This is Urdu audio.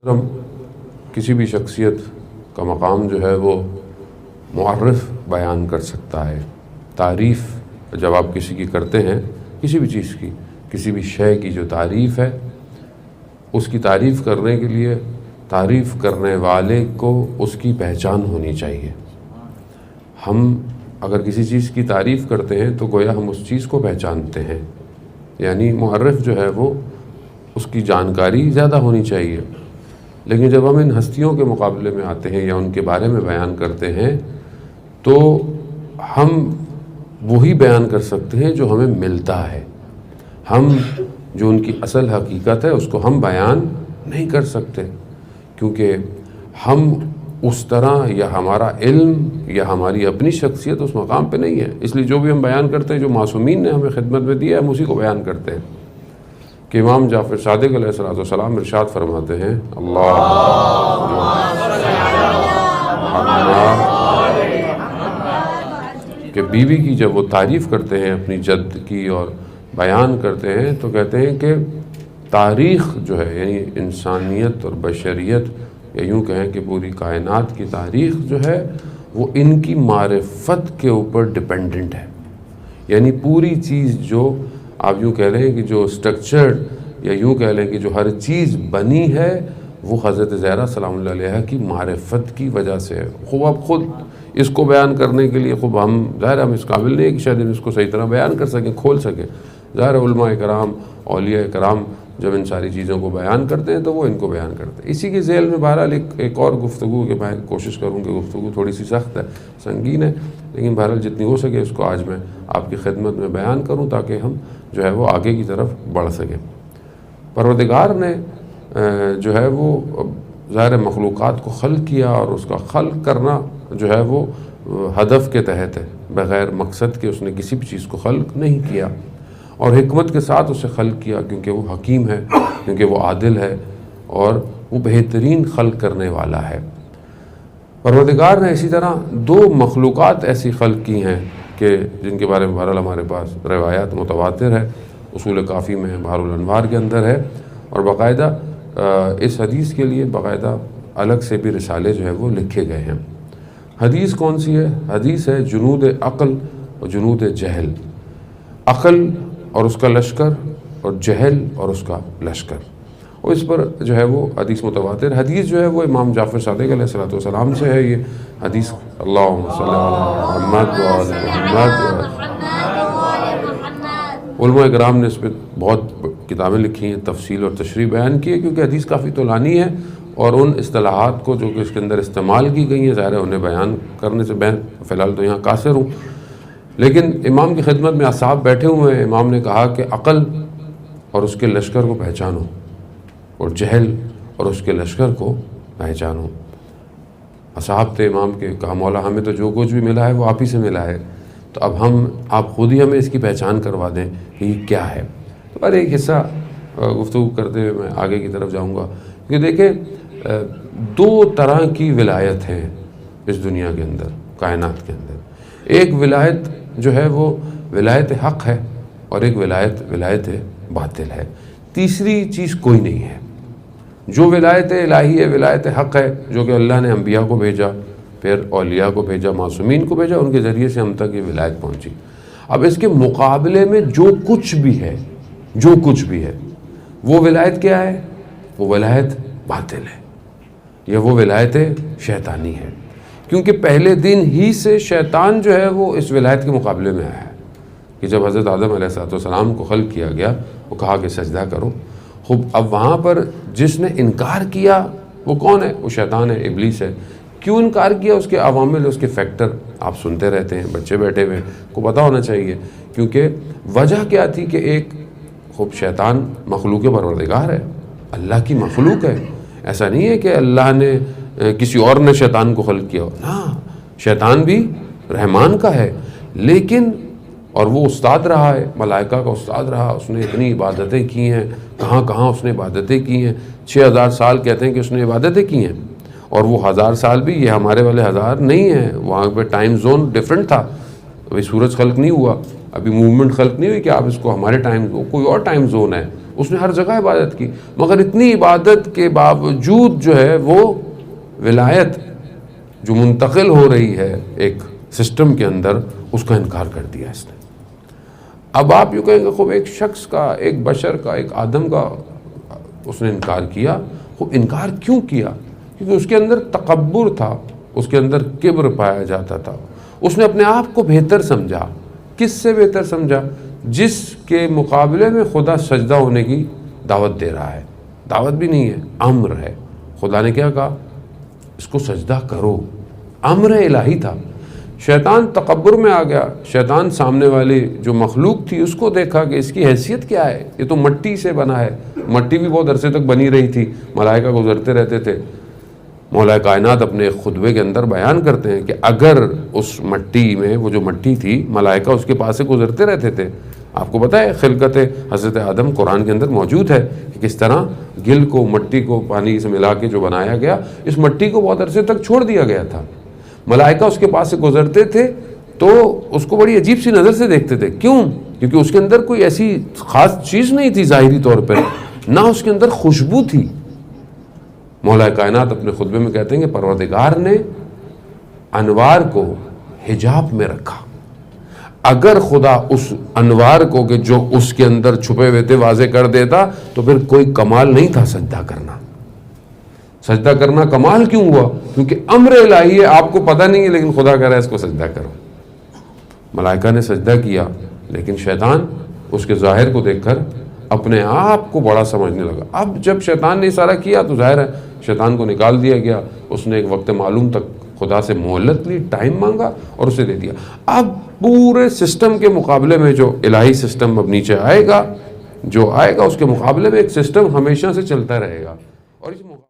ہم کسی بھی شخصیت کا مقام جو ہے وہ معرف بیان کر سکتا ہے۔ تعریف جب آپ کسی کی کرتے ہیں، کسی بھی چیز کی، کسی بھی شے کی جو تعریف ہے، اس کی تعریف کرنے کے لیے تعریف کرنے والے کو اس کی پہچان ہونی چاہیے۔ ہم اگر کسی چیز کی تعریف کرتے ہیں تو گویا ہم اس چیز کو پہچانتے ہیں، یعنی معرف جو ہے وہ اس کی جانکاری زیادہ ہونی چاہیے۔ لیکن جب ہم ان ہستیوں کے مقابلے میں آتے ہیں یا ان کے بارے میں بیان کرتے ہیں تو ہم وہی بیان کر سکتے ہیں جو ہمیں ملتا ہے۔ ہم جو ان کی اصل حقیقت ہے اس کو ہم بیان نہیں کر سکتے، کیونکہ ہم اس طرح یا ہمارا علم یا ہماری اپنی شخصیت اس مقام پہ نہیں ہے۔ اس لیے جو بھی ہم بیان کرتے ہیں، جو معصومین نے ہمیں خدمت میں دیا ہے، ہم اسی کو بیان کرتے ہیں۔ کہ امام جعفر صادق علیہ السلام ارشاد فرماتے ہیں، کہ بیوی کی جب وہ تعریف کرتے ہیں اپنی جد کی اور بیان کرتے ہیں تو کہتے ہیں کہ تاریخ جو ہے، یعنی انسانیت اور بشریت، یا یوں کہیں کہ پوری کائنات کی تاریخ جو ہے وہ ان کی معرفت کے اوپر ڈیپینڈنٹ ہے۔ یعنی پوری چیز جو آپ یوں کہہ رہے ہیں کہ جو سٹرکچرڈ، یا یوں کہہ لیں کہ جو ہر چیز بنی ہے وہ حضرت زہرا سلام اللہ علیہا کی معرفت کی وجہ سے ہے۔ خوب اب خود اس کو بیان کرنے کے لیے خوب ہم ظاہر ہم اس قابل نہیں ہے کہ شاید ہم اس کو صحیح طرح بیان کر سکیں، کھول سکیں۔ ظاہر علماء کرام، اولیاء کرام جب ان ساری چیزوں کو بیان کرتے ہیں تو وہ ان کو بیان کرتے ہیں۔ اسی کے ذیل میں بہرحال ایک اور گفتگو کہ میں کوشش کروں کہ گفتگو تھوڑی سی سخت ہے، سنگین ہے، لیکن بہرحال جتنی ہو سکے اس کو آج میں آپ کی خدمت میں بیان کروں تاکہ ہم جو ہے وہ آگے کی طرف بڑھ سکیں۔ پروردگار نے جو ہے وہ ظاہر مخلوقات کو خلق کیا، اور اس کا خلق کرنا جو ہے وہ ہدف کے تحت ہے، بغیر مقصد کے اس نے کسی بھی چیز کو خلق نہیں کیا، اور حکمت کے ساتھ اسے خلق کیا، کیونکہ وہ حکیم ہے، کیونکہ وہ عادل ہے، اور وہ بہترین خلق کرنے والا ہے۔ پروردگار نے اسی طرح دو مخلوقات ایسی خلق کی ہیں کہ جن کے بارے میں بہرحال ہمارے پاس روایات متواتر ہے، اصول کافی میں ہے، بحر الانوار کے اندر ہے، اور باقاعدہ اس حدیث کے لیے باقاعدہ الگ سے بھی رسالے جو ہے وہ لکھے گئے ہیں۔ حدیث کون سی ہے؟ حدیث ہے جنود عقل اور جنود جہل۔ عقل اور اس کا لشکر، اور جہل اور اس کا لشکر، اور اس پر جو ہے وہ حدیث متواتر۔ حدیث جو ہے وہ امام جعفر صادق علیہ السلام سے ہے۔ یہ حدیث اللہم صلی علی محمد و آل محمد۔ علماء کرام نے اس پہ بہت کتابیں لکھی ہیں، تفصیل اور تشریح بیان کی ہے، کیونکہ حدیث کافی طولانی ہے، اور ان اصطلاحات کو جو کہ اس کے اندر استعمال کی گئی ہیں ظاہر ہے انہیں بیان کرنے سے فی الحال تو یہاں قاصر ہوں۔ لیکن امام کی خدمت میں اصحاب بیٹھے ہوئے ہیں، امام نے کہا کہ عقل اور اس کے لشکر کو پہچانو، اور جہل اور اس کے لشکر کو پہچانو۔ اصحاب تھے امام کے، کہا مولا ہمیں تو جو کچھ بھی ملا ہے وہ آپ ہی سے ملا ہے، تو اب آپ خود ہی ہمیں اس کی پہچان کروا دیں کہ یہ کیا ہے۔ تو پر ایک حصہ گفتگو کرتے ہوئے میں آگے کی طرف جاؤں گا، کہ دیکھیں دو طرح کی ولایت ہیں اس دنیا کے اندر، کائنات کے اندر۔ ایک ولایت جو ہے وہ ولایت حق ہے، اور ایک ولایت باطل ہے۔ تیسری چیز کوئی نہیں ہے۔ جو ولایت الہی ہے، ولایت حق ہے، جو کہ اللہ نے انبیاء کو بھیجا، پھر اولیاء کو بھیجا، معصومین کو بھیجا، ان کے ذریعے سے ہم تک یہ ولایت پہنچی۔ اب اس کے مقابلے میں جو کچھ بھی ہے وہ ولایت کیا ہے؟ وہ ولایت باطل ہے، یا وہ ولایت شیطانی ہے، کیونکہ پہلے دن ہی سے شیطان جو ہے وہ اس ولایت کے مقابلے میں آیا ہے۔ کہ جب حضرت آدم علیہ السلام کو خلق کیا گیا، وہ کہا کہ سجدہ کرو۔ خوب اب وہاں پر جس نے انکار کیا وہ کون ہے؟ وہ شیطان ہے، ابلیس ہے۔ کیوں انکار کیا؟ اس کے عوامل، اس کے فیکٹر آپ سنتے رہتے ہیں، بچے بیٹھے ہوئے کو پتہ ہونا چاہیے، کیونکہ وجہ کیا تھی کہ ایک خوب شیطان مخلوق پروردگار ہے، اللہ کی مخلوق ہے۔ ایسا نہیں ہے کہ اللہ نے کسی اور نے شیطان کو خلق کیا ہو، ہاں شیطان بھی رحمان کا ہے، لیکن اور وہ استاد رہا ہے، ملائکہ کا استاد رہا، اس نے اتنی عبادتیں کی ہیں، کہاں اس نے عبادتیں کی ہیں، 6000 سال کہتے ہیں کہ اس نے عبادتیں کی ہیں، اور وہ 1000 سال بھی یہ ہمارے والے 1000 نہیں ہیں، وہاں پہ ٹائم زون ڈیفرنٹ تھا، ابھی سورج خلق نہیں ہوا، ابھی موومنٹ خلق نہیں ہوئی کہ آپ اس کو ہمارے ٹائم، کوئی اور ٹائم زون ہے، اس نے ہر جگہ عبادت کی، مگر اتنی عبادت کے باوجود جو ہے وہ ولایت جو منتقل ہو رہی ہے ایک سسٹم کے اندر، اس کا انکار کر دیا اس نے۔ اب آپ یوں کہیں گے خوب ایک شخص کا، ایک بشر کا، ایک آدم کا اس نے انکار کیا، خوب انکار کیوں کیا؟ کیونکہ اس کے اندر تکبر تھا، اس کے اندر کبر پایا جاتا تھا، اس نے اپنے آپ کو بہتر سمجھا۔ کس سے بہتر سمجھا؟ جس کے مقابلے میں خدا سجدہ ہونے کی دعوت دے رہا ہے، دعوت بھی نہیں ہے، امر ہے۔ خدا نے کیا کہا؟ اس کو سجدہ کرو، امر الہی تھا۔ شیطان تکبر میں آ گیا، شیطان سامنے والی جو مخلوق تھی اس کو دیکھا کہ اس کی حیثیت کیا ہے، یہ تو مٹی سے بنا ہے، مٹی بھی بہت عرصے تک بنی رہی تھی، ملائکہ گزرتے رہتے تھے۔ مولا کائنات اپنے خطبے کے اندر بیان کرتے ہیں کہ اگر اس مٹی میں، وہ جو مٹی تھی، ملائکہ اس کے پاس سے گزرتے رہتے تھے۔ آپ کو پتہ ہے خلقت حضرت آدم قرآن کے اندر موجود ہے کہ کس طرح گل کو، مٹی کو پانی سے ملا کے جو بنایا گیا، اس مٹی کو بہت عرصے تک چھوڑ دیا گیا تھا۔ ملائکہ اس کے پاس سے گزرتے تھے تو اس کو بڑی عجیب سی نظر سے دیکھتے تھے۔ کیوں؟ کیونکہ اس کے اندر کوئی ایسی خاص چیز نہیں تھی ظاہری طور پہ، نہ اس کے اندر خوشبو تھی۔ مولا کائنات اپنے خطبے میں کہتے ہیں کہ پروردگار نے انوار کو حجاب میں رکھا۔ اگر خدا اس انوار کو کہ جو اس کے اندر چھپے ہوئے تھے واضح کر دیتا تو پھر کوئی کمال نہیں تھا سجدہ کرنا۔ سجدہ کرنا کمال کیوں ہوا؟ کیونکہ امر الہی ہے، آپ کو پتہ نہیں ہے لیکن خدا کہہ رہا ہے اس کو سجدہ کرو۔ ملائکہ نے سجدہ کیا، لیکن شیطان اس کے ظاہر کو دیکھ کر اپنے آپ کو بڑا سمجھنے لگا۔ اب جب شیطان نے سارا کیا تو ظاہر ہے شیطان کو نکال دیا گیا، اس نے ایک وقت معلوم تک خدا سے مہلت لی، ٹائم مانگا اور اسے دے دیا۔ اب پورے سسٹم کے مقابلے میں جو الہی سسٹم اب نیچے آئے گا، جو آئے گا اس کے مقابلے میں ایک سسٹم ہمیشہ سے چلتا رہے گا۔